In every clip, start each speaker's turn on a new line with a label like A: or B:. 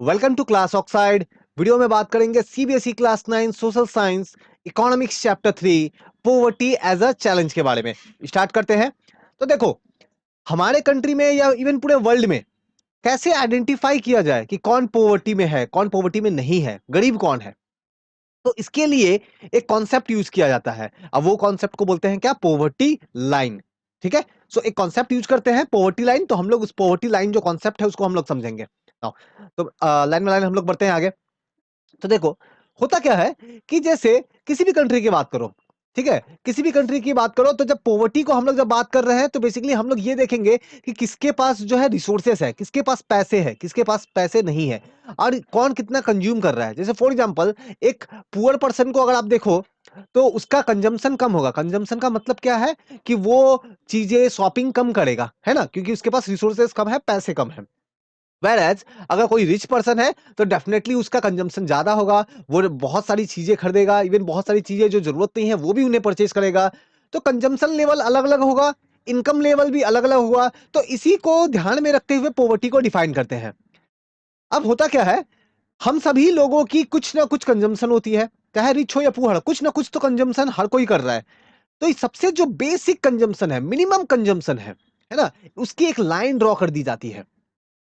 A: Welcome to class oxide. Video में बात करेंगे CBSE class 9 social science economics chapter 3 poverty as a challenge के बारे में। स्टार्ट करते हैं। तो देखो, हमारे कंट्री में या इवन पूरे वर्ल्ड में कैसे आइडेंटिफाई किया जाए कि कौन पॉवर्टी में है, कौन पॉवर्टी में नहीं है, गरीब कौन है। तो इसके लिए एक कॉन्सेप्ट यूज किया जाता है। अब वो कॉन्सेप्ट को बोलते हैं क्या? Poverty line. ठीक है। सो एक कॉन्सेप्ट यूज करते हैं पॉवर्टी लाइन। तो हम लोग उस पॉवर्टी लाइन जो कॉन्सेप्ट है उसको हम लोग समझेंगे। Now, तो लाइन बाय लाइन हम लोग बढ़ते हैं आगे। तो देखो, होता क्या है कि जैसे किसी भी कंट्री की बात करो, ठीक है, किसी भी कंट्री की बात करो, तो जब पॉवर्टी को हम लोग जब बात कर रहे हैं तो बेसिकली हम लोग ये देखेंगे कि किसके पास जो है रिसोर्सेस है, किसके पास पैसे है, किसके पास पैसे नहीं है, और कौन कितना कंज्यूम कर रहा है। जैसे फॉर एग्जांपल, एक पुअर पर्सन को अगर आप देखो तो उसका कंजम्पशन कम होगा। कंजम्पशन का मतलब क्या है कि वो चीजें शॉपिंग कम करेगा, है ना, क्योंकि उसके पास रिसोर्सेस कम है, पैसे कम है। Whereas, अगर कोई रिच पर्सन है तो डेफिनेटली उसका कंजम्पशन ज्यादा होगा। वो बहुत सारी चीजें खरीदेगा, इवन बहुत सारी चीजें जो जरूरत नहीं है वो भी उन्हें परचेज करेगा। तो कंजम्पशन लेवल अलग अलग होगा, इनकम लेवल भी अलग अलग होगा। तो इसी को ध्यान में रखते हुए पॉवर्टी को डिफाइन करते हैं। अब होता क्या है, हम सभी लोगों की कुछ ना कुछ कंजम्पशन होती है, चाहे रिच हो या पुअर, कुछ ना कुछ तो कंजम्पशन हर कोई कर रहा है। तो इस सबसे जो बेसिक कंजम्पशन है, मिनिमम कंजम्पशन है ना, उसकी एक लाइन ड्रॉ कर दी जाती है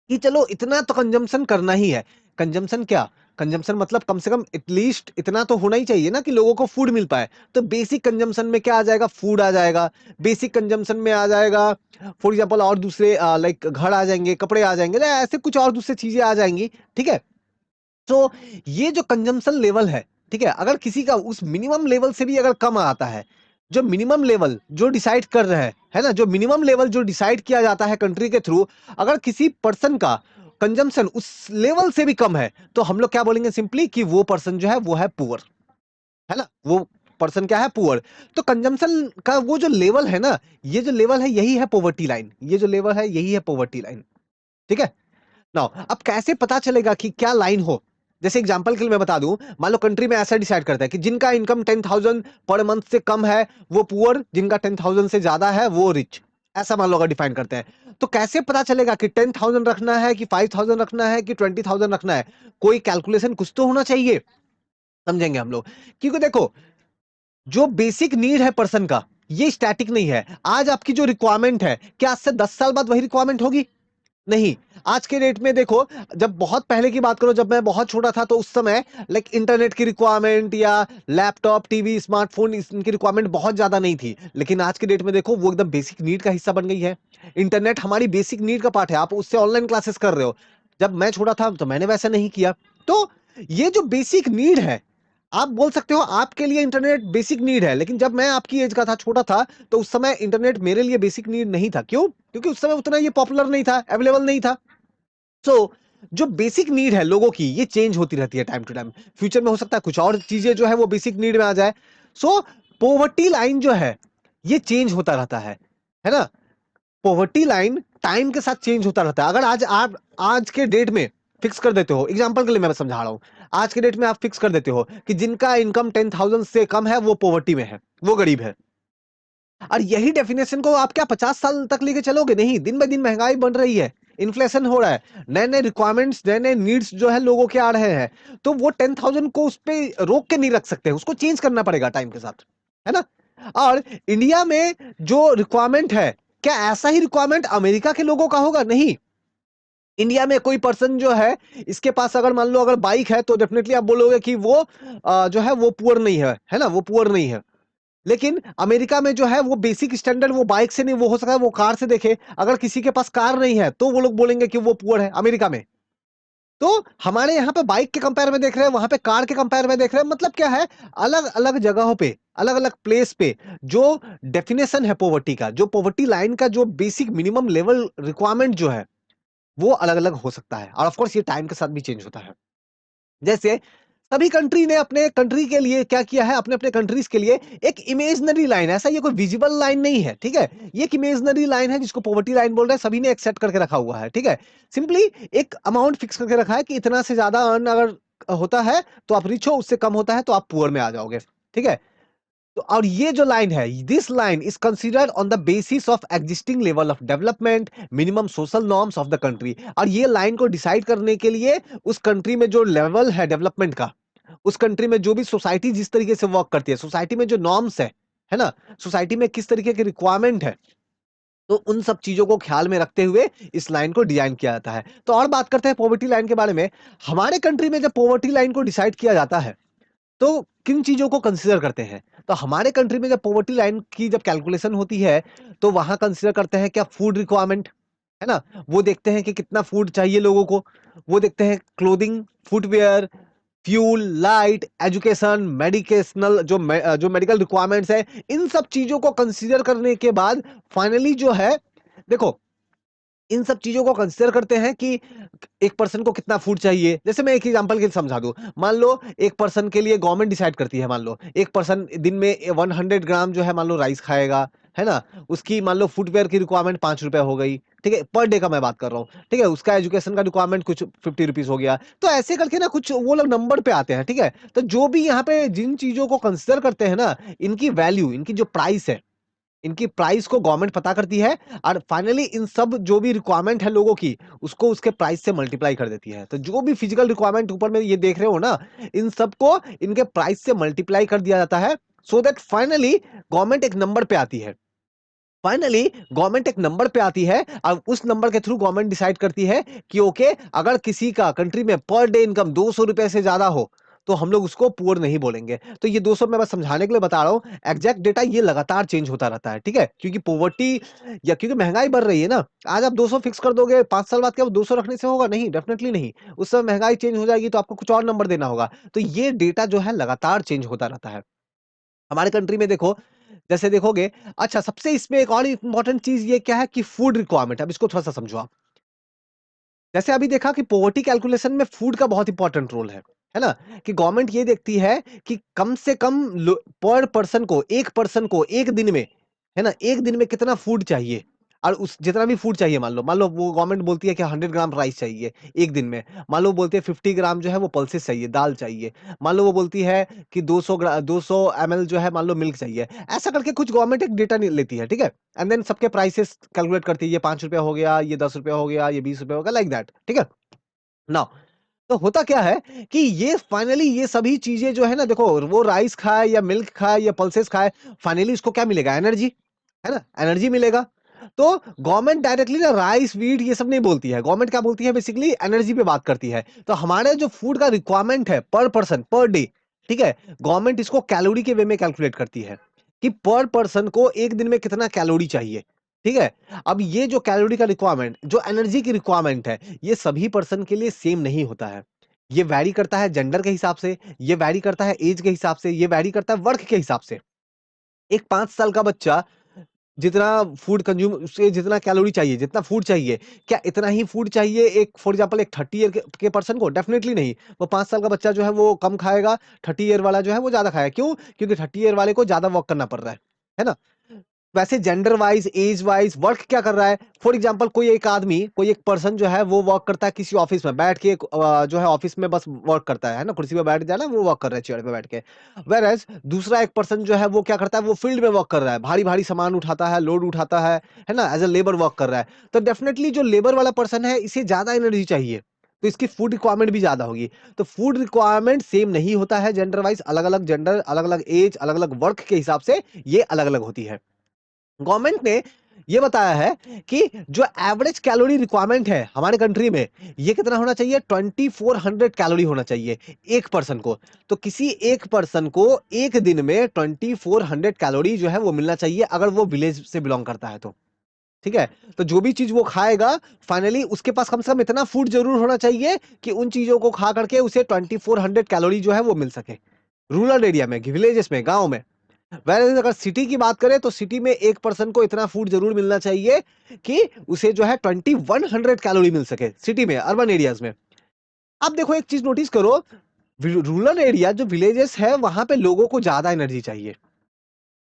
A: कि चलो इतना तो कंजम्पशन करना ही है। कंजम्पशन क्या? कंजम्पशन मतलब कम से कम एटलीस्ट इतना तो होना ही चाहिए ना कि लोगों को फूड मिल पाए। तो बेसिक कंजम्पशन में क्या आ जाएगा? फूड आ जाएगा। बेसिक कंजम्पशन में आ जाएगा फॉर एग्जांपल और दूसरे लाइक घर आ जाएंगे, कपड़े आ जाएंगे, ऐसे कुछ और दूसरी चीजें आ जाएंगी। ठीक है। तो ये जो कंजम्पशन लेवल है, ठीक है, अगर किसी का उस मिनिमम लेवल से भी अगर कम आता है, जो मिनिमम लेवल जो डिसाइड कर रहे हैं, है ना, जो मिनिमम लेवल जो डिसाइड किया जाता है कंट्री के थ्रू, अगर किसी पर्सन का कंजम्पशन उस लेवल से भी कम है तो हम लोग क्या बोलेंगे? सिंपली कि वो पर्सन जो है वो है पुअर, है ना, वो पर्सन क्या है? पुअर। तो कंजम्पशन का वो जो लेवल है ना, ये जो लेवल है यही है पॉवर्टी लाइन। ये जो लेवल है यही है पॉवर्टी लाइन। ठीक है। नाउ अब कैसे पता चलेगा कि क्या लाइन हो? जैसे एग्जांपल के लिए मैं बता दूं, मान लो कंट्री में ऐसा डिसाइड करता है कि जिनका इनकम 10,000 पर मंथ से कम है वो पुअर, जिनका 10,000 से ज्यादा है वो रिच। ऐसा मान लो अगर डिफाइन करते हैं, तो कैसे पता चलेगा कि 10,000 रखना है कि 5,000 रखना है कि 20,000 रखना है? कोई कैलकुलेशन कुछ तो होना चाहिए। समझेंगे हम लोग। क्योंकि देखो, जो बेसिक नीड है पर्सन का, ये स्टैटिक नहीं है। आज आपकी जो रिक्वायरमेंट है, क्या आज से 10 साल बाद वही रिक्वायरमेंट होगी? नहीं। आज के डेट में देखो, जब बहुत पहले की बात करो, जब मैं बहुत छोटा था तो उस समय लाइक इंटरनेट की रिक्वायरमेंट या लैपटॉप, टीवी, स्मार्टफोन, इनकी रिक्वायरमेंट बहुत ज्यादा नहीं थी। लेकिन आज के डेट में देखो वो एकदम बेसिक नीड का हिस्सा बन गई है। इंटरनेट हमारी बेसिक नीड का पार्ट है। आप उससे ऑनलाइन क्लासेस कर रहे हो। जब मैं छोटा था तो मैंने वैसा नहीं किया। तो ये जो बेसिक नीड है, आप बोल सकते हो आपके लिए इंटरनेट बेसिक नीड है, लेकिन जब मैं आपकी एज का था, छोटा था, तो उस समय इंटरनेट मेरे लिए बेसिक नीड नहीं था। क्यों? क्योंकि उस समय उतना ये पॉपुलर नहीं था, अवेलेबल नहीं था। सो जो बेसिक नीड है लोगों की, ये चेंज होती रहती है टाइम टू टाइम। फ्यूचर में हो सकता है कुछ और चीजें जो है वो बेसिक नीड में आ जाए। सो पॉवर्टी लाइन जो है ये चेंज होता रहता है ना। पॉवर्टी लाइन टाइम के साथ चेंज होता रहता है। अगर आज आप आज के डेट में फिक्स कर देते हो, एग्जांपल के लिए मैं समझा रहा हूं, आज के डेट में आप फिक्स कर देते हो कि जिनका इनकम 10,000 से कम है वो पॉवर्टी में है, वो गरीब है। और यही डेफिनेशन को आप क्या 50 साल तक लेके चलोगे? नहीं। दिन ब दिन महंगाई बढ़ रही है, इन्फ्लेशन हो रहा है, नए नए रिक्वायरमेंट्स, नए नए नीड्स जो है लोगों के आ रहे हैं। तो वो 10,000 को उस पर रोक के नहीं रख सकते, उसको चेंज करना पड़ेगा टाइम के साथ, है ना। और इंडिया में जो रिक्वायरमेंट है, क्या ऐसा ही रिक्वायरमेंट अमेरिका के लोगों का होगा? नहीं। इंडिया में कोई पर्सन जो है, इसके पास अगर मान लो अगर बाइक है तो डेफिनेटली आप बोलोगे कि वो जो है वो पुअर नहीं है ना, वो पुअर नहीं है। लेकिन अमेरिका में जो है वो बेसिक स्टैंडर्ड वो बाइक से नहीं, वो हो सकता है वो कार से देखे। अगर किसी के पास कार नहीं है तो वो लोग बोलेंगे कि वो पुअर है अमेरिका में। तो हमारे यहाँ पे बाइक के कंपेयर में देख रहे हैं, वहां पे कार के कंपेयर में देख रहे हैं। मतलब क्या है, अलग अलग जगहों पे, अलग अलग प्लेस पे जो डेफिनेशन है पॉवर्टी का, जो पॉवर्टी लाइन का जो बेसिक मिनिमम लेवल रिक्वायरमेंट जो है वो अलग अलग हो सकता है। और ऑफ कोर्स ये टाइम के साथ भी चेंज होता है। जैसे सभी कंट्री ने अपने कंट्री के लिए क्या किया है, अपने अपने कंट्रीज के लिए एक इमेजनरी लाइन, ऐसा ये कोई विजिबल लाइन नहीं है, ठीक है, ये एक इमेजनरी लाइन है जिसको पॉवर्टी लाइन बोल रहे हैं। सभी ने एक्सेप्ट करके रखा हुआ है, ठीक है। सिंपली एक अमाउंट फिक्स करके रखा है कि इतना से ज्यादा अर्न अगर होता है तो आप रिच हो, उससे कम होता है तो आप पुअर में आ जाओगे, ठीक है। तो और ये जो लाइन है, this line is considered on the basis of existing level of development, minimum social norms of the country. और ये लाइन को डिसाइड करने के लिए उस कंट्री में जो लेवल है डेवलपमेंट का, उस कंट्री में जो भी सोसाइटी जिस तरीके से वर्क करती है, सोसाइटी में जो नॉर्म्स है ना, सोसाइटी में किस तरीके की रिक्वायरमेंट है, तो उन सब चीजों को ख्याल में रखते हुए इस लाइन को डिजाइन किया जाता है। तो और बात करते हैं पॉवर्टी लाइन के बारे में। हमारे कंट्री में जब पॉवर्टी लाइन को डिसाइड किया जाता है तो किन चीजों को कंसीडर करते हैं? तो हमारे कंट्री में जब पॉवर्टी लाइन की जब कैलकुलेशन होती है तो वहां कंसीडर करते हैं क्या, फूड रिक्वायरमेंट, है ना, वो देखते हैं कि कितना फूड चाहिए लोगों को, वो देखते हैं clothing, footwear, fuel, light, education, medicational जो मेडिकल रिक्वायरमेंट्स है, इन सब चीजों को कंसीडर करने के बाद फाइनली जो है, देखो, इन सब चीजों को कंसीडर करते हैं कि एक पर्सन को कितना फूड चाहिए। जैसे मैं एक एग्जांपल के लिए समझा दूं, मान लो एक पर्सन के लिए गवर्नमेंट डिसाइड करती है, मान लो एक पर्सन दिन में 100 ग्राम जो है मान लो राइस खाएगा, है ना, उसकी मान लो फुटवेयर की रिक्वायरमेंट 5 रुपए हो गई, ठीक है, पर डे का मैं बात कर रहा हूँ, ठीक है, उसका एजुकेशन का रिक्वायरमेंट कुछ 50 रुपीज हो गया। तो ऐसे करके ना कुछ वो लोग नंबर पे आते हैं, ठीक है। तो जो भी यहाँ पे जिन चीजों को कंसिडर करते हैं ना, इनकी वैल्यू, इनकी जो प्राइस है, इनकी प्राइस को गवर्नमेंट पता करती है और फाइनली इन सब जो भी रिक्वायरमेंट है लोगों की, उसको उसके प्राइस से मल्टीप्लाई कर देती है। तो जो भी फिजिकल रिक्वायरमेंट ऊपर में ये देख रहे हो ना, इन सबको इनके प्राइस से मल्टीप्लाई कर दिया जाता है, सो दैट फाइनली गवर्नमेंट एक नंबर पे आती है। फाइनली गवर्नमेंट एक नंबर पे आती है और उस नंबर के थ्रू गवर्नमेंट डिसाइड करती है कि ओके, अगर किसी का कंट्री में पर डे इनकम 200 रुपए से ज्यादा हो तो हम लोग उसको पुअर नहीं बोलेंगे। तो ये 200 मैं बस समझाने के लिए बता रहा हूं, एग्जैक्ट डेटा ये लगातार चेंज होता रहता है, ठीक है, क्योंकि पॉवर्टी या क्योंकि महंगाई बढ़ रही है ना। आज आप 200 फिक्स कर दोगे, 5 साल बाद क्या वो 200 रखने से होगा? नहीं, डेफिनेटली नहीं। उस समय महंगाई चेंज हो जाएगी तो आपको कुछ और नंबर देना होगा। तो ये डेटा जो है लगातार चेंज होता रहता है। हमारे कंट्री में देखो, जैसे देखोगे, अच्छा, सबसे इसमें एक और इंपॉर्टेंट चीज ये क्या है कि फूड रिक्वायरमेंट। अब इसको थोड़ा सा समझो आप। जैसे अभी देखा कि पॉवर्टी कैलकुलेशन में फूड का बहुत इंपॉर्टेंट रोल है ना, कि गवर्नमेंट ये देखती है कि कम से कम पर पर्सन को, एक पर्सन को एक दिन में, है ना, एक दिन में कितना फूड चाहिए। और उस जितना भी फूड चाहिए, मान लो वो गवर्नमेंट बोलती है कि 100 ग्राम राइस चाहिए एक दिन में, मान लो बोलती है 50 ग्राम जो है वो पल्सेस चाहिए, दाल चाहिए, मान लो वो बोलती है कि 200 ml जो है मान लो मिल्क चाहिए। ऐसा करके कुछ गवर्नमेंट एक डेटा लेती है, ठीक है, एंड देन सबके प्राइसेस कैलकुलेट करती है, ये 5 रुपया हो गया, ये 10 रुपया हो गया, ये 20 रुपया हो गया, लाइक दैट, ठीक है। नाउ, तो होता क्या है कि ये फाइनली ये सभी चीजें जो है ना, देखो, वो राइस खाए या मिल्क खाए या पल्सेस खाए, फाइनली इसको क्या मिलेगा? एनर्जी, है ना, एनर्जी मिलेगा। तो गवर्नमेंट डायरेक्टली ना राइस, वीट ये सब नहीं बोलती है, गवर्नमेंट क्या बोलती है, बेसिकली एनर्जी पे बात करती है। तो हमारे जो फूड का रिक्वायरमेंट है पर पर्सन पर डे, ठीक है, गवर्नमेंट इसको कैलोरी के वे में कैलकुलेट करती है कि पर पर्सन को एक दिन में कितना कैलोरी चाहिए, ठीक है। अब ये जो कैलोरी का रिक्वायरमेंट, जो एनर्जी की रिक्वायरमेंट है, ये सभी पर्सन के लिए सेम नहीं होता है। ये वैरी करता है जेंडर के हिसाब से, ये वैरी करता है एज के हिसाब से, ये वैरी करता है वर्क के हिसाब से। एक 5 साल का बच्चा जितना फूड कंज्यूम, उसे जितना कैलोरी चाहिए, जितना फूड चाहिए, क्या इतना ही फूड चाहिए एक, फॉर एग्जांपल, एक 30 ईयर के पर्सन को? डेफिनेटली नहीं। वो 5 साल का बच्चा जो है वो कम खाएगा, 30 ईयर वाला जो है वो ज्यादा खाएगा। क्यों? क्योंकि 30 ईयर वाले को ज्यादा वर्क करना पड़ रहा है ना। वैसे gender wise, age wise work क्या कर रहा है, फॉर एग्जांपल कोई एक आदमी, कोई एक पर्सन जो है वो वर्क करता है किसी ऑफिस में बैठ के, जो है ऑफिस में बस वर्क करता है ना, कुर्सी पे बैठ जाना, वो वर्क कर रहा है चेयर पे बैठ के। वेयर दूसरा एक पर्सन जो है वो क्या करता है, वो फील्ड में वर्क कर रहा है, भारी भारी सामान उठाता है, लोड उठाता है ना, एज अ लेबर वर्क कर रहा है। तो डेफिनेटली जो लेबर वाला पर्सन है, इसे ज्यादा एनर्जी चाहिए, तो इसकी फूड रिक्वायरमेंट भी ज्यादा होगी। तो फूड रिक्वायरमेंट सेम नहीं होता है जेंडर वाइज, अलग अलग जेंडर, अलग अलग एज, अलग अलग वर्क के हिसाब से ये अलग अलग होती है। गवर्नमेंट ने ये बताया है कि जो एवरेज कैलोरी रिक्वायरमेंट है हमारे कंट्री में, ये कितना होना चाहिए? 2400 कैलोरी होना चाहिए एक पर्सन को। तो किसी एक पर्सन को एक दिन में 2400 कैलोरी जो है वो मिलना चाहिए, अगर वो विलेज से बिलोंग करता है तो, ठीक है। तो जो भी चीज वो खाएगा, फाइनली उसके पास कम से कम इतना फूड जरूर होना चाहिए कि उन चीजों को खा करके उसे 2400 कैलोरी जो है वो मिल सके, रूरल एरिया में, विलेजेस में, गांव में। वैसे अगर सिटी की बात करें तो सिटी में एक पर्सन को इतना फूड जरूर मिलना चाहिए कि उसे जो है 2100 कैलोरी मिल सके सिटी में, अर्बन एरियाज में। अब देखो एक चीज नोटिस करो, रूरल एरिया जो विलेजेस है वहां पे लोगों को ज्यादा एनर्जी चाहिए,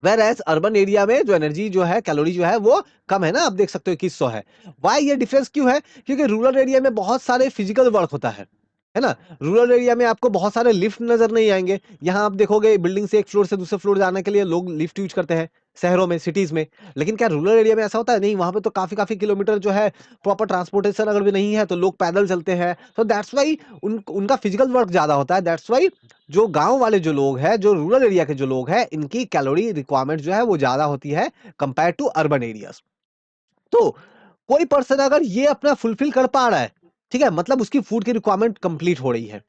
A: वेर एज अर्बन एरिया में जो एनर्जी जो है, कैलोरी जो है वो कम है ना। आप देख सकते हो 2100 है। वाई ये डिफरेंस क्यों है? क्योंकि रूरल एरिया में बहुत सारे फिजिकल वर्क होता है, है ना? रूरल एरिया में आपको बहुत सारे लिफ्ट नज़र नहीं आएँगे। यहाँ आप देखोगे बिल्डिंग से एक फ्लोर से दूसरे फ्लोर जाने के लिए लोग लिफ्ट यूज़ करते हैं, शहरों में, सिटीज़ में। लेकिन क्या रूरल एरिया में ऐसा होता है? नहीं, वहाँ पे तो काफ़ी-काफ़ी किलोमीटर जो है प्रॉपर ट्रांसपोर्टेशन अगर भी नहीं है तो लोग पैदल चलते हैं। तो दैट्स व्हाई उनका फिजिकल वर्क ज़्यादा होता है। दैट्स व्हाई जो गाँव वाले जो लोग हैं, जो रूरल एरिया के जो लोग हैं, इनकी कैलोरी रिक्वायरमेंट जो है वो ज़्यादा होती है कंपेयर्ड टू अर्बन एरियाज़। तो कोई पर्सन अगर ये अपना फुलफिल कर पा रहा है, ठीक है? मतलब उसकी फूड की रिक्वायरमेंट कंप्लीट हो रही है।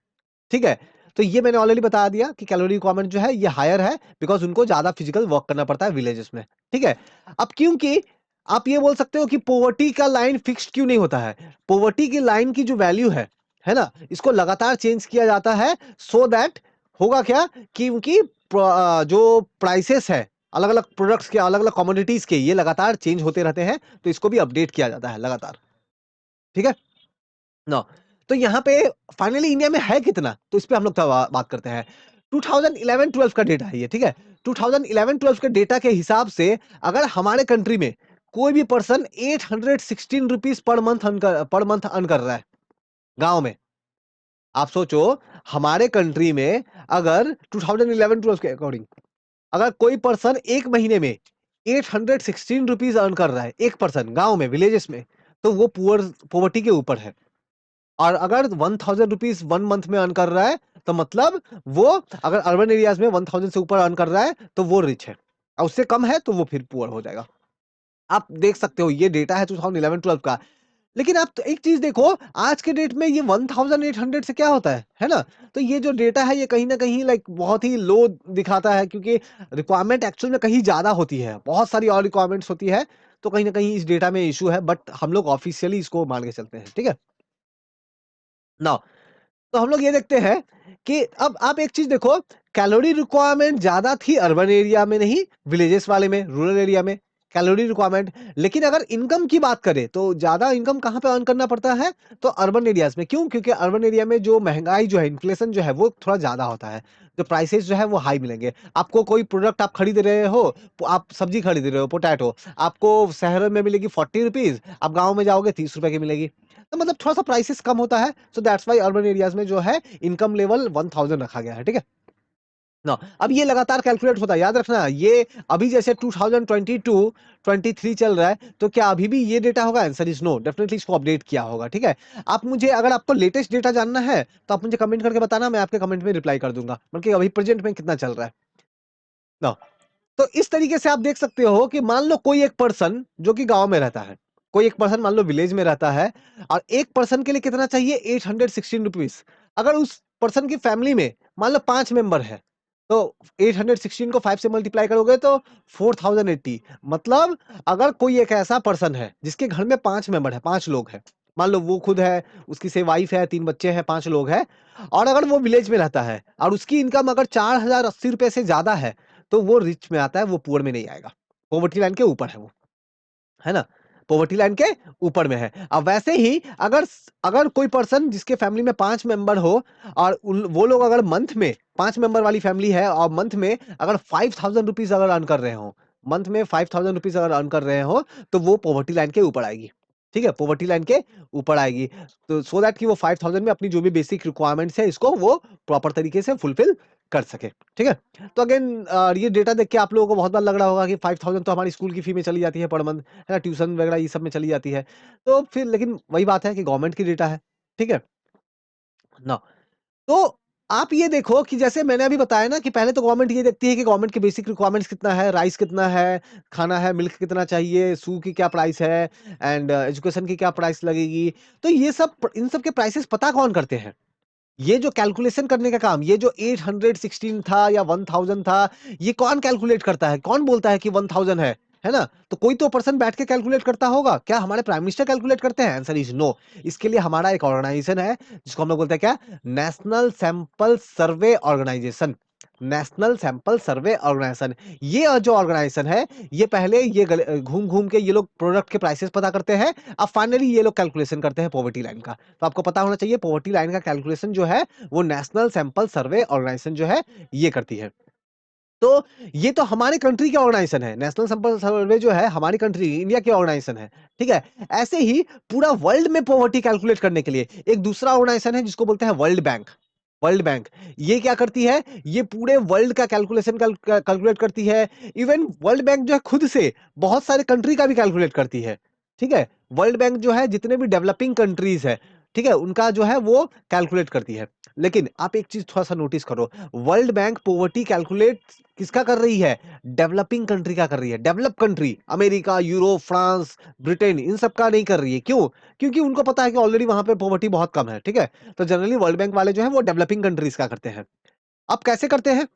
A: ठीक है? तो ये मैंने ऑलरेडी बता दिया कि कैलोरी रिक्वायरमेंट जो है ये हायर है बिकॉज़ उनको ज़्यादा फिजिकल वर्क करना पड़ता है विलेजेस में, ठीक है? अब क्योंकि आप ये बोल सकते हो कि पॉवर्टी का लाइन फिक्स्ड क्यों नहीं होता है? पॉवर्टी की लाइन की जो वैल्यू है ना? इसको लगातार चेंज किया जाता है सो दैट होगा क्या कि उनकी जो प्राइसेस है, अलग-अलग प्रोडक्ट्स के, अलग-अलग कमोडिटीज़ के ये लगातार चेंज होते रहते हैं, तो इसको भी अपडेट किया जाता है लगातार, ठीक है? ना तो यहाँ पे फाइनली इंडिया में है कितना? तो इस पे हम लोग थोड़ा बात करते हैं। 2011-12 का डेटा है ये, ठीक है? 2011-12 के डेटा के हिसाब से अगर हमारे कंट्री में कोई भी person 816 rupees per month earn कर रहा है, गाँव में। आप सोचो हमारे कंट्री में अगर 2011-12 के अकॉर्डिंग अगर कोई पर्सन 1 महीने में 816 रुपीज़ अर्न कर रहा है, एक पर्सन गाँव में, विलेजेस में, तो वो पॉवर्टी के ऊपर है। और अगर 1000 रुपीज़ 1 मंथ में अर्न कर रहा है, तो मतलब वो अगर अर्बन एरियाज़ में 1000 से ऊपर अर्न कर रहा है, तो वो रिच है और उससे कम है, तो वो फिर पुअर हो जाएगा। आप देख सकते हो ये डेटा है 2011-12 का। लेकिन आप तो एक चीज़ देखो, आज के डेट में ये 1800 से क्या होता है ना? तो ये जो डेटा है, ये कहीं न कहीं लाइक बहुत ही लो दिखाता है क्योंकि रिक्वायरमेंट एक्चुअल में कहीं ज़्यादा होती है। बहुत सारी और रिक्वायरमेंट्स होती है, तो कहीं न कहीं इस डेटा में इश्यू है, बट हम लोग ऑफ़िशियली इसको मान के चलते हैं, ठीक है? नाउ तो हम लोग ये देखते हैं कि अब आप एक चीज देखो, कैलोरी रिक्वायरमेंट ज्यादा थी अर्बन एरिया में नहीं, विलेजेस वाले में, रूरल एरिया में कैलोरी रिक्वायरमेंट। लेकिन अगर इनकम की बात करें तो ज्यादा इनकम कहाँ पे अर्न करना पड़ता है? तो अर्बन एरियाज में। क्यों? क्योंकि अर्बन एरिया में जो महंगाई जो है, इन्फ्लेशन जो है वो थोड़ा ज्यादा होता है, जो प्राइसेस जो है वो हाई मिलेंगे आपको। कोई प्रोडक्ट आप खरीद रहे हो, आप सब्जी खरीद रहे हो, पोटैटो, आपको शहर में मिलेगी 40 रुपीज, आप गाँव में जाओगे 30 रुपए की मिलेगी। तो मतलब थोड़ा-सा प्राइसेस कम होता है, so that's why urban areas में जो है इनकम लेवल 1000 रखा गया है, ठीक है? ना अब ये लगातार कैलकुलेट होता है, याद रखना ये अभी जैसे 2022-23 चल रहा है, तो क्या अभी भी ये डेटा होगा? आंसर इज़ नो, डेफिनिटली इसको अपडेट किया होगा, ठीक है? आप मुझे अगर आपको लेटेस्ट डेटा जानना है, तो आप मुझे कमेंट करके बताना, मैं आपके कमेंट में रिप्लाई कर दूँगा, बल्कि अभी प्रेज़ेंट में कितना चल रहा है। ना तो इस तरीके से आप देख सकते हो कि मान लो कोई एक पर्सन जो कि गाँव में रहता है, कोई एक पर्सन मान लो विलेज में रहता है और एक पर्सन के लिए कितना चाहिए? 816 रुपीज़। अगर उस पर्सन की फैमिली में मान लो 5 मेंबर है, तो 816 को 5 से मल्टीप्लाई करोगे तो 4080। मतलब अगर कोई एक ऐसा पर्सन है जिसके घर में 5 मेंबर है, 5 लोग हैं, मान लो वो खुद है, उसकी से वाइफ है, 3 बच्चे हैं, 5 लोग हैं और अगर वो विलेज में रहता है और उसकी इनकम अगर 4080 रुपए से ज़्यादा है, तो वो रिच में आता है, वो पुअर में नहीं आएगा। पॉवर्टी लाइन के ऊपर है वो, है ना? पॉवर्टी लाइन के ऊपर में है। अब वैसे ही अगर कोई पर्सन जिसके फैमिली में 5 मेंबर हो और उन वो लोग अगर मंथ में 5 मेंबर वाली फैमिली है और मंथ में अगर 5000 रुपीज़ अगर अर्न कर रहे हो, मंथ में 5000 रुपीज़ अगर अर्न कर रहे हो, तो वो पॉवर्टी लाइन के ऊपर आएगी। ठीक है? पॉवर्टी लाइन के ऊपर आएगी। तो सो दैट कि वो 5000 में अपनी जो भी बेसिक रिक्वायरमेंट्स है, इसको वो प्रॉपर तरीके से फुलफिल कर सके। ठीक है? तो अगेन ये डेटा देख के आप लोगों को बहुत बार लग रहा होगा कि 5000 तो हमारी स्कूल की फी में चली जाती है पर मंथ, है ना? ट्यूशन वगैरह ये सब में चली जाती है। तो फिर लेकिन वही बात है कि गवर्नमेंट की डेटा है, ठीक है? ना तो आप ये देखो कि जैसे मैंने अभी बताया ना कि पहले तो गवर्नमेंट ये देखती है कि गवर्नमेंट की बेसिक रिक्वायरमेंट्स कितना है, राइस कितना है, खाना है, मिल्क कितना चाहिए, शू की क्या प्राइस है एंड एजुकेशन की क्या प्राइस लगेगी। तो ये सब इन सब के प्राइसेस पता कौन करते हैं? ये जो कैलकुलेशन करने का काम, ये जो 816 था या 1000 था, ये कौन कैलकुलेट करता है? कौन बोलता है कि 1000 है ना? तो कोई तो पर्सन बैठ के कैलकुलेट करता होगा। क्या हमारे प्राइम मिनिस्टर कैलकुलेट करते हैं? Answer is no. इसके लिए हमारा एक ऑर्गनाइजेशन है, जिसको हम लोग बोलते हैं क्या? National sample survey organisation. National sample survey organisation. ये जो ऑर्गनाइजेशन है, ये पहले ये घूम-घूम के ये लोग प्रोडक्ट के प्राइसेस पता करते हैं। अब फाइनली ये लोग कैलकुलेशन करते हैं पॉवर्टी लाइन का। तो आपको पता होना चाहिए पॉवर्टी लाइन का कैलकुलेशन जो है वो नेशनल सैंपल सर्वे ऑर्गेनाइजेशन जो है ये करती है। तो ये तो हमारे कंट्री के ऑर्गेनाइजेशन है, नेशनल सैंपल सर्वे जो है हमारी कंट्री इंडिया के ऑर्गेनाइजेशन है, ठीक है? ऐसे ही पूरा वर्ल्ड में पॉवर्टी कैलकुलेट करने के लिए एक दूसरा ऑर्गेनाइजेशन है जिसको बोलते हैं वर्ल्ड बैंक। वर्ल्ड बैंक ये क्या करती है? ये पूरे वर्ल्ड का कैलकुलेशन कैलकुलेट करती है। इवन वर्ल्ड बैंक जो है खुद से बहुत सारे कंट्री का भी कैलकुलेट करती है, ठीक है? वर्ल्ड बैंक जो है जितने भी डेवलपिंग कंट्रीज है, ठीक है, उनका जो है वो कैलकुलेट करती है। लेकिन आप एक चीज थोड़ा सा नोटिस करो, वर्ल्ड बैंक पॉवर्टी कैलकुलेट किसका कर रही है? डेवलपिंग कंट्री का कर रही है। Develop country America, Europe, France, Britain, इन सब का नहीं कर रही है। क्यों? क्योंकि उनको पता है कि ऑलरेडी वहां पे पॉवर्टी बहुत कम है, ठीक है? तो जनरली वर्ल्ड बैंक वाले जो है वो डेवलपिंग कंट्रीज का करते हैं। अब कैसे करते हैं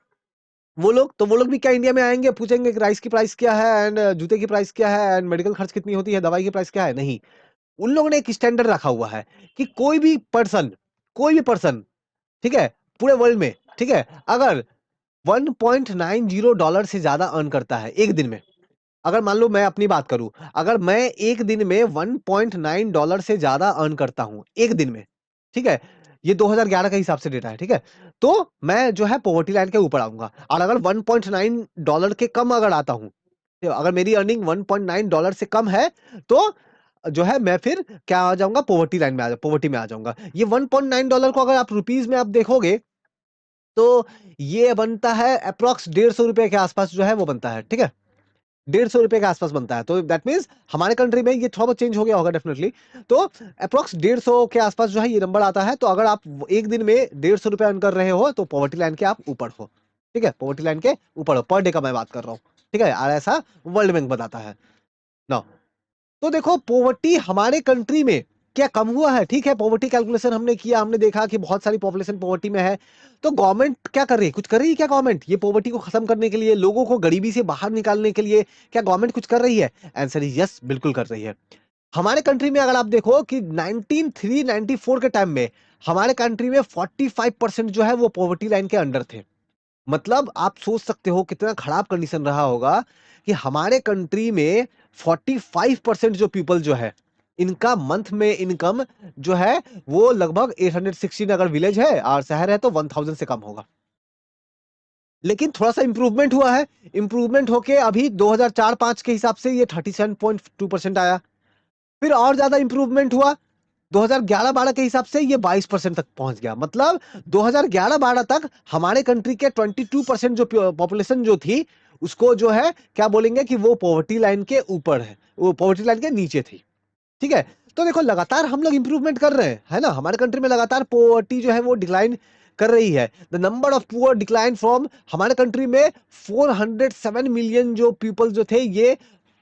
A: वो लोग? तो वो लोग भी क्या इंडिया में आएंगे, पूछेंगे कि राइस की प्राइस क्या है, एंड जूते की प्राइस क्या है, एंड मेडिकल खर्च कितनी होती है, दवाई की प्राइस क्या है? नहीं। उन लोगों ने एक स्टैंडर्ड रखा हुआ है कि कोई भी पर्सन, ठीक है, पूरे वर्ल्ड में, ठीक है, अगर $1.90 से ज्यादा अर्न करता है एक दिन में, अगर मान लो मैं अपनी बात करूं, अगर मैं एक दिन में $1.9 से ज्यादा अर्न करता हूं एक दिन में, ठीक है, ये 2011 के हिसाब से डेटा है, ठीक है, तो मैं जो है पॉवर्टी लाइन के ऊपर आऊंगा। और अगर $1.9 के कम अगर आता हूं, तो अगर मेरी अर्निंग $1.9 से कम है, तो जो है मैं फिर क्या आ जाऊंगा? पॉवर्टी लाइन में पॉवर्टी में आ जाऊंगा। ये $1.9 को अगर आप रुपीज में आप देखोगे, तो ये बनता है अप्रॉक्स ₹150 के आसपास जो है वो बनता है, ठीक है? ₹150 के आसपास बनता है। तो दैट मीन्स हमारे कंट्री में ये थोड़ा बहुत चेंज हो गया होगा डेफिनेटली। तो अप्रॉक्स 150 के आसपास जो है ये नंबर आता है। तो अगर आप एक दिन में ₹150 अर्न कर रहे हो, तो पॉवर्टी लाइन के आप ऊपर हो, ठीक है? पॉवर्टी लाइन के ऊपर हो, पर डे का मैं बात कर रहा हूँ, ठीक है? और ऐसा वर्ल्ड बैंक बताता है। नाउ तो देखो पॉवर्टी हमारे कंट्री में क्या कम हुआ है? ठीक है, पॉवर्टी कैलकुलेशन हमने किया, हमने देखा कि बहुत सारी पॉपुलेशन पॉवर्टी में है। तो गवर्नमेंट क्या कर रही है? कुछ कर रही है क्या गवर्नमेंट ये पॉवर्टी को खत्म करने के लिए, लोगों को गरीबी से बाहर निकालने के लिए? क्या गवर्नमेंट कुछ कर रही है? आंसर इज यस, बिल्कुल कर रही है। हमारे कंट्री में अगर आप देखो कि 1994 के टाइम में हमारे कंट्री में 45% जो है वो पॉवर्टी लाइन के अंडर थे। मतलब आप सोच सकते हो कितना खराब कंडीशन रहा होगा कि हमारे कंट्री में 45% जो पीपल जो है, इनका मंथ में इनकम जो है वो लगभग 816, अगर विलेज है और शहर है तो 1000 से कम होगा। लेकिन थोड़ा सा इंप्रूवमेंट हुआ है। इंप्रूवमेंट होके अभी 2004-5 के हिसाब से ये 37.2% आया। फिर और ज्यादा इंप्रूवमेंट हुआ 2011-12 के हिसाब से ये 22% तक पहुंच गया। मतलब 2011-12 तक हमारे कंट्री के 22% जो पॉपुलेशन जो थी, उसको जो है क्या बोलेंगे कि वो पॉवर्टी लाइन के ऊपर है, वो पॉवर्टी लाइन के नीचे थी, ठीक है? तो देखो लगातार हम लोग इंप्रूवमेंट कर रहे हैं, है ना? हमारे कंट्री में लगातार पॉवर्टी जो है वो डिक्लाइन कर रही है। The number of poor decline from, हमारे कंट्री में 407 मिलियन जो पीपल जो थे ये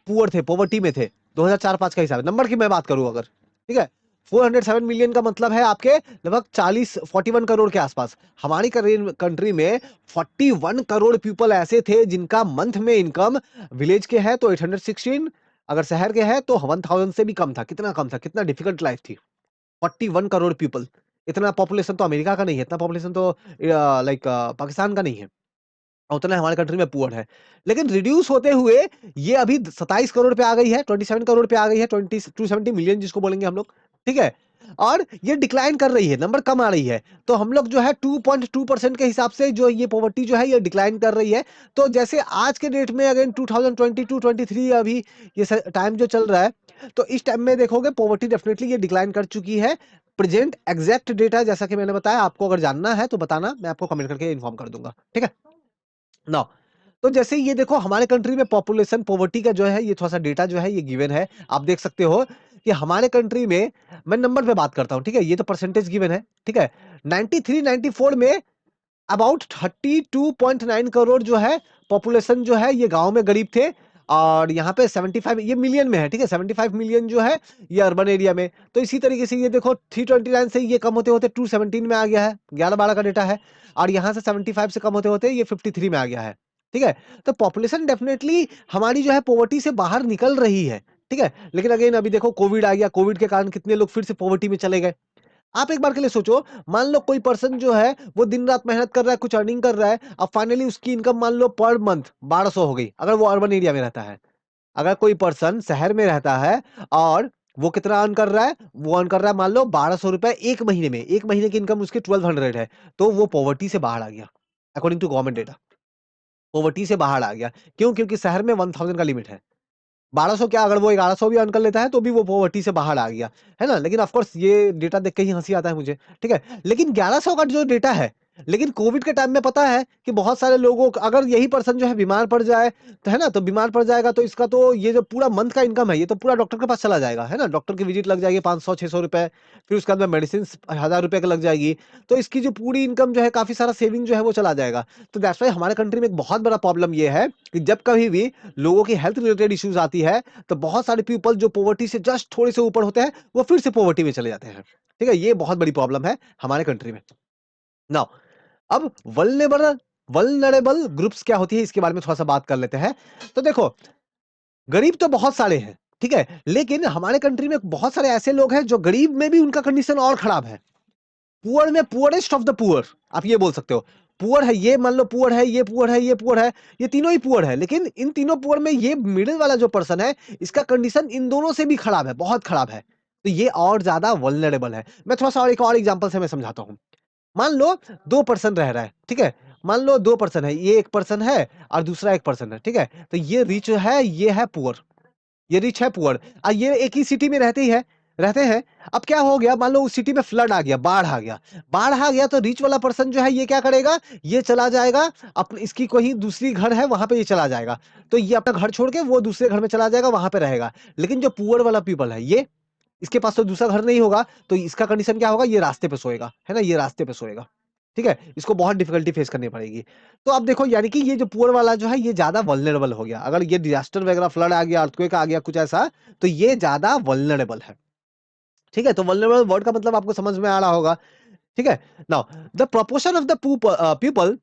A: पुअर थे, पॉवर्टी में थे 2004-5 का हिसाब, नंबर की मैं बात करूं अगर, ठीक है? 407 मिलियन का मतलब है आपके लगभग 41 करोड़ के आसपास। हमारी कंट्री में 41 करोड़ पीपल ऐसे थे जिनका मंथ में इनकम, विलेज के है तो 816, अगर शहर के है तो 1000 से भी कम था। कितना कम था, कितना डिफिकल्ट लाइफ थी। 41 करोड़ पीपल, इतना पॉपुलेशन तो अमेरिका का नहीं है, इतना पॉपुलेशन तो लाइक पाकिस्तान का नहीं है, और उतना हमारे कंट्री में पुअर है। लेकिन रिड्यूस होते हुए ये अभी 27 करोड़ पे आ गई है, 27 करोड़ पे आ गई है, 270 मिलियन जिसको बोलेंगे हम लोग, ठीक है? और ये डिक्लाइन कर रही है, नंबर कम आ रही है। तो हम लोग जो है 2.2% के हिसाब से जो ये पॉवर्टी जो है ये डिक्लाइन कर रही है। तो जैसे आज के डेट में अगेन 2022-23 अभी ये टाइम जो चल रहा है, तो इस टाइम में देखोगे पॉवर्टी डेफिनेटली ये डिक्लाइन कर चुकी है। प्रेजेंट एग्जैक्ट डेटा जैसा कि मैंने बताया, आपको अगर जानना है तो बताना, मैं आपको कमेंट करके इन्फॉर्म कर दूंगा, ठीक है ना? तो जैसे ये देखो हमारे कंट्री में पॉपुलेशन पॉवर्टी का जो है ये थोड़ा सा डेटा जो है ये गिवन है। आप देख सकते हो कि हमारे कंट्री में, मैं नंबर पे बात करता हूं, ठीक है? ये तो परसेंटेज गिवन है, ठीक है? 93-94 में अबाउट 32.9 करोड़ जो है पॉपुलेशन जो है ये गांव में गरीब थे। और यहाँ पे 75, ये मिलियन में है, ठीक है? 75 मिलियन जो है ये अर्बन एरिया में। तो इसी तरीके से ये देखो 329 से ये कम होते होते 217 में आ गया है, 11-12 का डेटा है। और यहाँ से 75 से कम होते होते ये 53 में आ गया है, ठीक है? तो पॉपुलेशन डेफिनेटली हमारी जो है पॉवर्टी से बाहर निकल रही है, ठीक है? लेकिन अगेन अभी देखो कोविड आ गया, कोविड के कारण कितने लोग फिर से पॉवर्टी में चले गए। आप एक बार के लिए सोचो, मान लो कोई पर्सन जो है वो दिन रात मेहनत कर रहा है, कुछ अर्निंग कर रहा है, अब फाइनली उसकी इनकम मान लो पर मंथ 1200 हो गई, अगर वो अर्बन एरिया में रहता है। अगर कोई पर्सन शहर में रहता है और वो कितना अर्न कर रहा है, वो अर्न कर रहा है मान लो 1200 रुपए एक महीने में, एक महीने की इनकम उसकी 1200 है, तो वो पॉवर्टी से बाहर आ गया according to government data. Poverty से बाहर आ गया। क्यों? क्योंकि शहर में 1000 का लिमिट है। 1200 क्या, अगर वो 1100 भी अर्न कर लेता है तो भी वो पॉवर्टी से बाहर आ गया, है ना? लेकिन ऑफ कोर्स ये डेटा देख के ही हँसी आता है मुझे, ठीक है? लेकिन 1100 का जो डेटा है, लेकिन कोविड के टाइम में पता है कि बहुत सारे लोगों को, अगर यही पर्सन जो है बीमार पड़ जाए, तो है ना? तो बीमार पड़ जाएगा तो इसका तो ये जो पूरा मंथ का इनकम है, ये तो पूरा डॉक्टर के पास चला जाएगा, है ना? डॉक्टर की विजिट लग जाएगी 500-600 रुपए, फिर उसके बाद में मेडिसिन 1000 रुपए की लग जाएगी। तो इसकी जो पूरी इनकम जो है, काफ़ी सारा सेविंग जो है वो चला जाएगा। तो दैट्स व्हाई हमारे कंट्री में एक बहुत बड़ा प्रॉब्लम ये है कि जब कभी भी लोगों की हेल्थ रिलेटेड इश्यूज आती है, तो बहुत सारे पीपल जो पॉवर्टी से जस्ट थोड़े से ऊपर होते हैं, वो फिर से पॉवर्टी में चले जाते हैं। ठीक है? ये बहुत बड़ी प्रॉब्लम है हमारे कंट्री में। नाउ, अब वल्नरेबल ग्रुप्स क्या होती है, इसके बारे में थोड़ा-सा बात कर लेते हैं। तो देखो, गरीब तो बहुत सारे हैं, ठीक है? लेकिन हमारे कंट्री में बहुत सारे ऐसे लोग हैं जो गरीब में भी उनका कंडीशन और खराब है। पुअर में पुअरेस्ट ऑफ द पुअर, आप ये बोल सकते हो। पुअर है, ये मान लो पुअर है, ये पुअर है, ये पुअर है, ये तीनों ही पुअर है। लेकिन इन तीनों पुअर में ये मिडिल वाला जो पर्सन है, इसका कंडीशन इन दोनों से भी खराब है, बहुत खराब है। तो ये और ज्यादा वल्नरेबल है। मैं थोड़ा सा और एक और एग्जांपल से मैं समझाता हूँ। मान लो 2 पर्सन रह रहा है, ठीक है? मान लो 2 पर्सन है, ये एक पर्सन है और दूसरा एक पर्सन है, ठीक है? तो ये रिच है, ये है पुअर। ये रिच है पुअर, ये एक ही सिटी में रहते हैं। अब क्या हो गया, मान लो उस सिटी में फ्लड आ गया, बाढ़ आ गया, तो रिच वाला पर्सन जो है ये क्या करेगा, ये चला जाएगा अपने, इसकी कोई दूसरी घर है वहां पे ये चला जाएगा। तो ये अपना घर छोड़ के वो दूसरे घर में चला जाएगा, वहां पे रहेगा। लेकिन जो पुअर वाला पीपल है, ये, इसके पास तो दूसरा घर नहीं होगा, तो इसका कंडीशन क्या होगा, ये रास्ते पे सोएगा, है ना? ये रास्ते पे सोएगा, ठीक है? इसको बहुत डिफिकल्टी फेस करनी पड़ेगी। तो अब देखो, यानी कि ये जो पुअर वाला जो है, ये ज्यादा वल्नरेबल हो गया। अगर ये डिजास्टर वगैरह, फ्लड आ गया, अर्थक्वेक आ गया, कुछ ऐसा, तो ये ज्यादा वल्नरेबल है, ठीक है? तो वल्नरेबल वर्ड का मतलब आपको समझ में आ रहा होगा, ठीक है? Now, the proportion of the people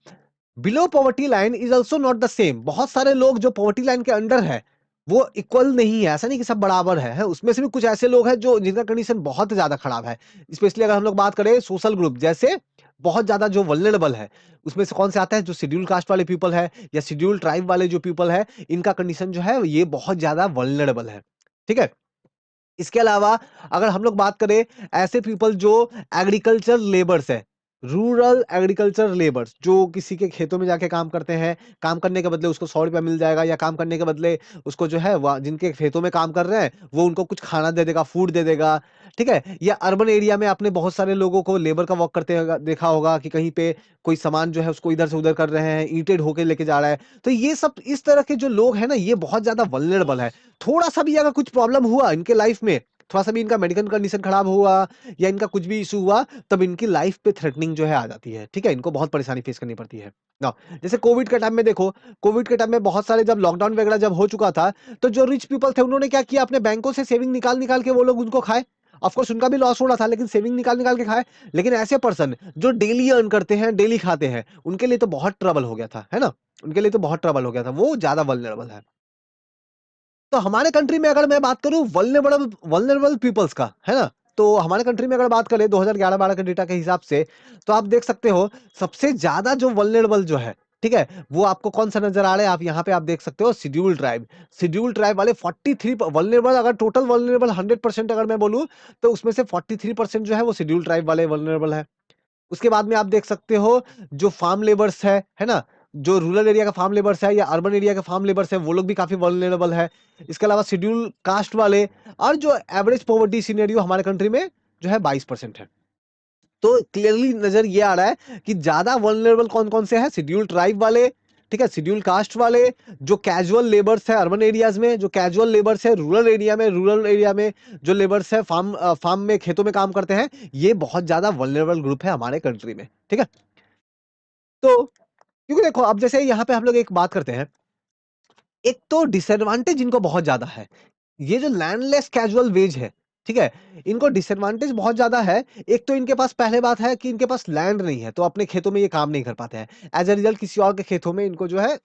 A: below poverty line is also not the same. बहुत सारे लोग जो पॉवर्टी लाइन के अंडर है, वो इक्वल नहीं है। ऐसा नहीं कि सब बराबर है। उसमें से भी कुछ ऐसे लोग हैं जो, जिनका कंडीशन बहुत ज्यादा खराब है। स्पेशली अगर हम लोग बात करें सोशल ग्रुप जैसे, बहुत ज्यादा जो वल्नरेबल है, उसमें से कौन से आता है, जो शेड्यूल कास्ट वाले पीपल है या शेड्यूल ट्राइब वाले जो पीपल है, इनका कंडीशन जो है ये बहुत ज्यादा वल्नरेबल है, ठीक है? इसके अलावा अगर हम लोग बात करें ऐसे पीपल जो एग्रीकल्चर लेबर्स है, रूरल एग्रीकल्चर लेबर्स, जो किसी के खेतों में जाके काम करते हैं, काम करने के बदले उसको 100 रुपया मिल जाएगा, या काम करने के बदले उसको जो है, जिनके खेतों में काम कर रहे हैं, वो उनको कुछ खाना दे देगा, फूड दे देगा, ठीक है? या अर्बन एरिया में आपने बहुत सारे लोगों को लेबर का वर्क करते देखा होगा कि कहीं पे कोई सामान जो है उसको इधर से उधर कर रहे हैं, ईंटें ढो के लेके जा रहा है। तो ये सब, इस तरह के जो लोग हैं ना, ये बहुत ज्यादा वल्नरेबल है। थोड़ा सा भी अगर कुछ प्रॉब्लम हुआ इनके लाइफ में, थोड़ा सा भी इनका मेडिकल कंडीशन खराब हुआ या इनका कुछ भी इशू हुआ, तब इनकी लाइफ पे थ्रेटनिंग जो है आ जाती है, ठीक है? इनको बहुत परेशानी फेस करनी पड़ती है ना। जैसे कोविड के टाइम में देखो, कोविड के टाइम में बहुत सारे, जब लॉकडाउन वगैरह जब हो चुका था, तो जो रिच पीपल थे उन्होंने क्या किया, अपने बैंकों से सेविंग निकाल निकाल के वो लोग उनको खाए। ऑफ कोर्स उनका भी लॉस हो रहा था, लेकिन सेविंग निकाल निकाल के खाए। लेकिन ऐसे पर्सन जो डेली अर्न करते हैं, डेली खाते हैं, उनके लिए तो बहुत ट्रबल हो गया था, है ना? उनके लिए तो बहुत ट्रबल हो गया था, वो ज्यादा वल्नरेबल है। तो हमारे कंट्री में अगर मैं बात करूं वल्नरेबल वल्नरेबल पीपल्स का, है ना? तो हमारे कंट्री में अगर बात करें 2011-12 के डेटा के हिसाब से, तो आप देख सकते हो सबसे ज्यादा जो वल्नरेबल जो है, ठीक है, वो आपको कौन सा नजर आ रहा है? आप यहाँ पे आप देख सकते हो शेड्यूल ट्राइब। शेड्यूल ट्राइब वाले 43 वल्नरेबल, अगर टोटल वल्नरेबल 100% अगर मैं बोलूं, तो उसमें से 43% जो है वो शेड्यूल ट्राइब वाले वल्नरेबल है। उसके बाद में आप देख सकते हो जो फार्म लेबर्स है ना? जो रूरल एरिया का फार्म लेबर्स है या अर्बन एरिया का फार्म लेबर्स है, वो लोग भी काफी वल्नरेबल है। इसके अलावा शेड्यूल कास्ट वाले, और जो एवरेज पॉवर्टी सिनेरियो हमारे कंट्री में जो है 22% है। तो क्लियरली नजर ये आ रहा है कि ज्यादा वल्नरेबल कौन कौन से हैं? शेड्यूल ट्राइब वाले, ठीक है, शेड्यूल कास्ट वाले, जो कैजुअल लेबर्स है अर्बन एरियाज में, जो कैजुअल लेबर्स है रूरल एरिया में जो लेबर्स है फार्म में, खेतों में काम करते हैं, ये बहुत ज्यादा वल्नरेबल ग्रुप है हमारे कंट्री में, ठीक है? तो क्योंकि देखो, अब जैसे यहाँ पे हम लोग एक बात करते हैं, एक तो डिसएडवांटेज इनको बहुत ज्यादा है। ये जो लैंडलेस कैजुअल वेज है, ठीक है, इनको डिसएडवांटेज बहुत ज्यादा है। एक तो इनके पास पहले बात है कि इनके पास लैंड नहीं है, तो अपने खेतों में ये काम नहीं कर पाते हैं। एज अ रिजल्ट किसी और के खेतों में इनको जो है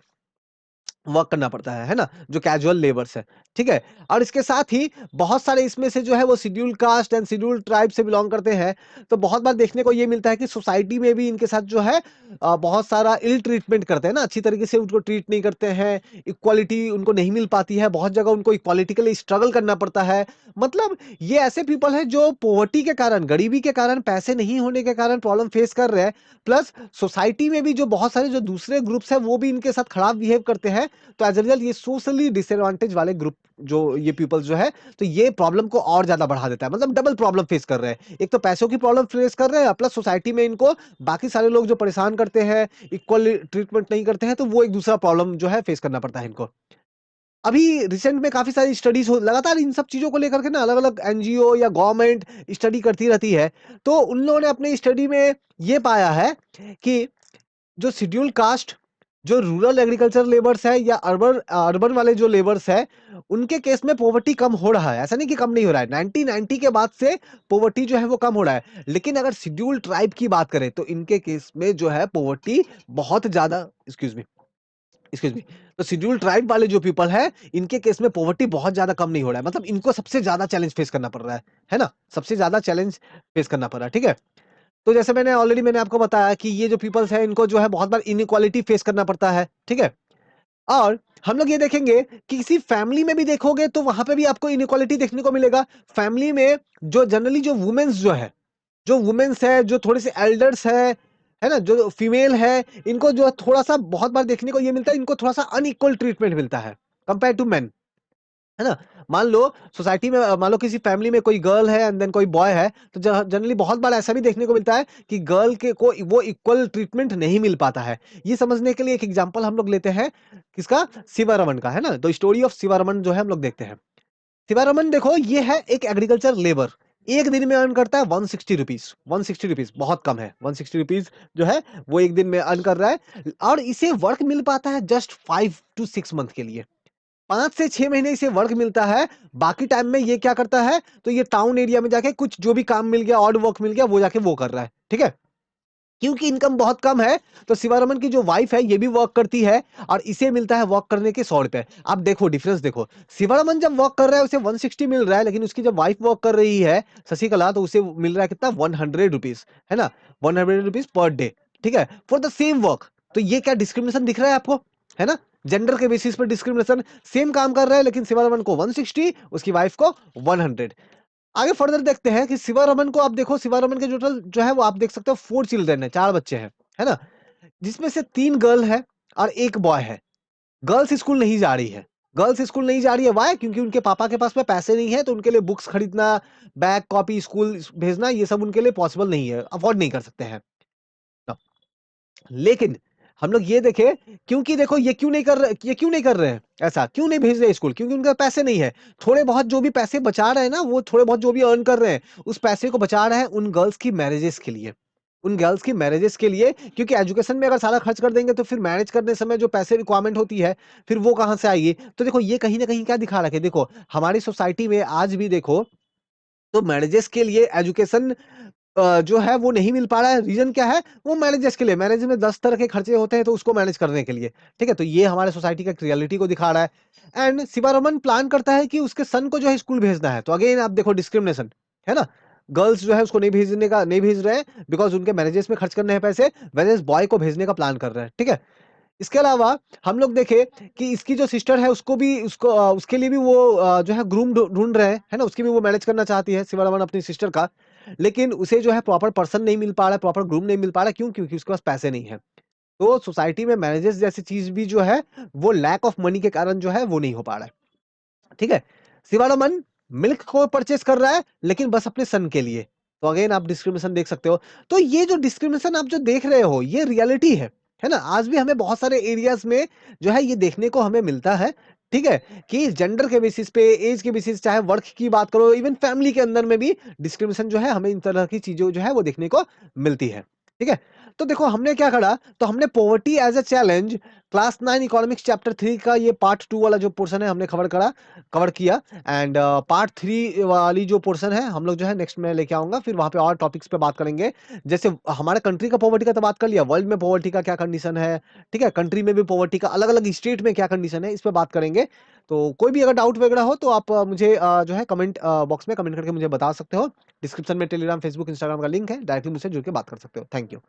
A: वर्क करना पड़ता है ना? जो कैजुअल लेबर्स है, ठीक है? और इसके साथ ही बहुत सारे इसमें से जो है वो schedule caste and schedule tribe से बिलॉन्ग करते हैं। तो बहुत बार देखने को ये मिलता है कि सोसाइटी में भी इनके साथ जो है बहुत सारा इल ट्रीटमेंट करते हैं ना, अच्छी तरीके से उनको ट्रीट नहीं करते हैं, इक्वालिटी उनको नहीं मिल पाती है, बहुत जगह उनको पॉलिटिकली स्ट्रगल करना पड़ता है। मतलब ये ऐसे पीपल हैं जो पॉवर्टी के कारण, गरीबी के कारण, पैसे नहीं होने के कारण प्रॉब्लम फेस कर रहे हैं। प्लस सोसाइटी में भी जो बहुत सारे जो दूसरे ग्रुप्स हैं वो भी इनके साथ खराब बिहेव करते हैं। तो एज अ रिजल्ट ये सोशली डिसएडवांटेज वाले ग्रुप जो ये पीपल्स जो है, तो ये प्रॉब्लम को और ज्यादा बढ़ा देता है। मतलब डबल प्रॉब्लम फेस कर रहे हैं, एक तो पैसों की प्रॉब्लम फेस कर रहे हैं, प्लस सोसाइटी में इनको बाकी सारे लोग जो परेशान करते हैं, इक्वल ट्रीटमेंट नहीं करते हैं, तो वो एक दूसरा प्रॉब्लम जो है फेस करना पड़ता है इनको। अभी रिसेंट में काफी सारी स्टडीज हो, लगातार इन सब चीजों को लेकर के ना अलग अलग एनजीओ या गवर्नमेंट स्टडी करती रहती है। तो उन लोगों ने अपने स्टडी में ये पाया है कि जो शेड्यूल कास्ट, जो रूरल एग्रीकल्चर लेबर्स है या अर्बन अर्बन वाले जो लेबर्स है, उनके केस में पॉवर्टी कम हो रहा है। ऐसा नहीं कि कम नहीं हो रहा है, 1990 के बाद से पॉवर्टी जो है वो कम हो रहा है। लेकिन अगर शेड्यूल ट्राइब की बात करें तो इनके केस में जो है पॉवर्टी बहुत ज्यादा, एक्सक्यूज मी, तो शेड्यूल ट्राइब वाले जो पीपल है, इनके केस में पॉवर्टी बहुत ज्यादा कम नहीं हो रहा है। मतलब इनको सबसे ज्यादा चैलेंज फेस करना पड़ रहा है ना? सबसे ज्यादा चैलेंज फेस करना पड़ रहा है, ठीक है? तो जैसे मैंने आपको बताया कि ये जो पीपल्स हैं इनको जो है बहुत बार इनइक्वालिटी फेस करना पड़ता है, ठीक है? और हम लोग ये देखेंगे कि किसी फैमिली में भी देखोगे तो वहां पे भी आपको इनइक्वालिटी देखने को मिलेगा। फैमिली में जो जनरली जो वुमेन्स जो है, जो वुमेन्स है, जो थोड़े से एल्डर्स है ना, जो फीमेल है, इनको जो है थोड़ा-सा बहुत बार देखने को ये मिलता है, इनको थोड़ा-सा अनइक्वल ट्रीटमेंट मिलता है कंपेयर टू मेन। है ना? मान लो सोसाइटी में मान लो किसी फैमिली में कोई गर्ल है एंड देन कोई बॉय है, तो जनरली बहुत बार ऐसा भी देखने को मिलता है कि गर्ल के को वो इक्वल ट्रीटमेंट नहीं मिल पाता है। ये समझने के लिए एक एग्जांपल हम लोग लेते हैं, किसका? शिवारमन का, है ना? तो स्टोरी ऑफ शिवारमन जो है हम लोग देखते हैं। शिवारमन देखो, ये है एक एग्रीकल्चर लेबर, एक दिन में अर्न करता है 160 रुपीज। 160 रुपीज बहुत कम है, 160 रुपीज जो है वो एक दिन में अर्न कर रहा है। और इसे वर्क मिल पाता है जस्ट 5 to 6 मंथ के लिए, 5 से 6 महीने इसे वर्क मिलता है। बाकी टाइम में ये क्या करता है, तो ये टाउन एरिया में जाके कुछ जो भी काम मिल गया, ऑड वर्क मिल गया, वो जाके वो कर रहा है, ठीक है? क्योंकि इनकम बहुत कम है, तो शिवारमन की जो वाइफ है ये भी वर्क करती है और इसे मिलता है वर्क करने के 100 रुपए। आप देखो डिफरेंस देखो, शिवारमन जब वर्क कर रहा है उसे 160 मिल रहा है, लेकिन उसकी जब वाइफ वर्क कर रही है शशिकला, तो उसे मिल रहा है कितना? 100 रुपीज, है ना? 100 रुपीज पर डे, ठीक है, फॉर द सेम वर्क। तो ये क्या डिस्क्रिमिनेशन दिख रहा है आपको? है ना? जेंडर के बेसिस पर डिस्क्रिमिनेशन। सेम काम कर रहा है लेकिन शिवारमन को 160, उसकी वाइफ को 100। आगे फर्दर देखते हैं कि शिवारमन को आप देखो, शिवारमन के टोटल जो है वो आप देख सकते हो 4 चिल्ड्रन है, 4 बच्चे हैं, है ना? जिसमें से 3 गर्ल है और एक बॉय है। गर्ल्स स्कूल नहीं जा रही है। गर्ल्स स्कूल नहीं जा रही है, व्हाई? क्योंकि उनके पापा के पास में पैसे नहीं है, तो उनके लिए बुक्स खरीदना, बैग कॉपी स्कूल भेजना, ये सब उनके लिए पॉसिबल नहीं है, अफोर्ड नहीं कर सकते हैं। लेकिन हम लोग ये देखें, क्योंकि देखो ये क्यों नहीं कर रहे हैं ऐसा, क्यों नहीं भेज रहे स्कूल? क्योंकि उनके पास पैसे नहीं है। थोड़े बहुत जो भी पैसे बचा रहे हैं ना, वो थोड़े बहुत जो भी अर्न कर रहे हैं, उस पैसे को बचा रहे हैं उन गर्ल्स की मैरिजेस के लिए, उन गर्ल्स की मैरिजेस के लिए। क्योंकि एजुकेशन में अगर सारा खर्च कर देंगे तो फिर मैरिज करने समय जो पैसे रिक्वायरमेंट होती है, फिर वो कहां से आएगी? तो देखो ये कहीं ना कहीं क्या दिखा रहा है, देखो हमारी सोसाइटी में आज भी देखो, तो मैरिजेस के लिए एजुकेशन जो है वो नहीं मिल पा रहा है। रीजन क्या है? वो मैरिजेस के लिए, मैरिज में 10 तरह के खर्चे होते हैं, तो उसको मैनेज करने के लिए, ठीक है? तो ये हमारे सोसाइटी का रियलिटी को दिखा रहा है। एंड शिवारमन प्लान करता है कि उसके सन को जो है स्कूल भेजना है, तो अगेन आप देखो डिस्क्रिमिनेशन, है ना? गर्ल्स जो है उसको नहीं भेज रहे हैं बिकॉज उनके मैरिजेस में खर्च करने हैं पैसे, वेरेस बॉय को भेजने का प्लान कर रहे हैं, ठीक है? इसके अलावा हम लोग देखें कि इसकी जो सिस्टर है उसको भी उसके लिए भी वो जो है ग्रूम ढूंढ रहे हैं, है ना? उसकी भी वो मैनेज करना चाहती है शिवारमन अपनी सिस्टर का, लेकिन उसे जो है प्रॉपर पर्सन नहीं मिल पा रहा है, प्रॉपर ग्रूम नहीं मिल पा रहा है। क्यों? क्योंकि उसके पास पैसे नहीं है। तो सोसाइटी में मैरिजेस जैसी चीज भी जो है वो लैक ऑफ मनी के कारण जो है वो नहीं हो पा रहा है, ठीक है? शिवारमन मिल्क को परचेस कर रहा है लेकिन बस अपने सन के लिए। तो अगेन आप डिस्क्रिमिनेशन देख सकते हो। तो ये जो डिस्क्रिमिनेशन आप जो देख रहे हो ये रियलिटी है ना? आज भी हमें बहुत सारे एरियाज में जो है ये देखने को हमें मिलता है, ठीक है? कि जेंडर के बेसिस पे, एज के बेसिस, चाहे वर्क की बात करो, इवन फैमिली के अंदर में भी डिस्क्रिमिनेशन जो है हमें इन तरह की चीजें जो है वो देखने को मिलती है, ठीक है? तो देखो हमने क्या करा, तो हमने poverty as a challenge, class 9 economics chapter 3 का ये पार्ट 2 वाला जो पोर्शन है हमने कवर किया एंड पार्ट 3 वाली जो पोर्शन है हम लोग जो है नेक्स्ट में लेके आऊँगा, फिर वहाँ पे और टॉपिक्स पे बात करेंगे। जैसे हमारे कंट्री का पॉवर्टी का तो बात कर लिया, वर्ल्ड में पॉवर्टी का क्या कंडीशन है, ठीक है? कंट्री में भी पॉवर्टी का अलग-अलग स्टेट में क्या कंडीशन है, इस पे बात करेंगे। तो कोई भी अगर डाउट वगैरह हो तो आप मुझे जो है कमेंट बॉक्स में कमेंट करके मुझे बता सकते हो। डिस्क्रिप्शन में टेलीग्राम, फेसबुक, इंस्टाग्राम का लिंक है, डायरेक्टली मुझसे जुड़ के बात कर सकते हो। Thank you.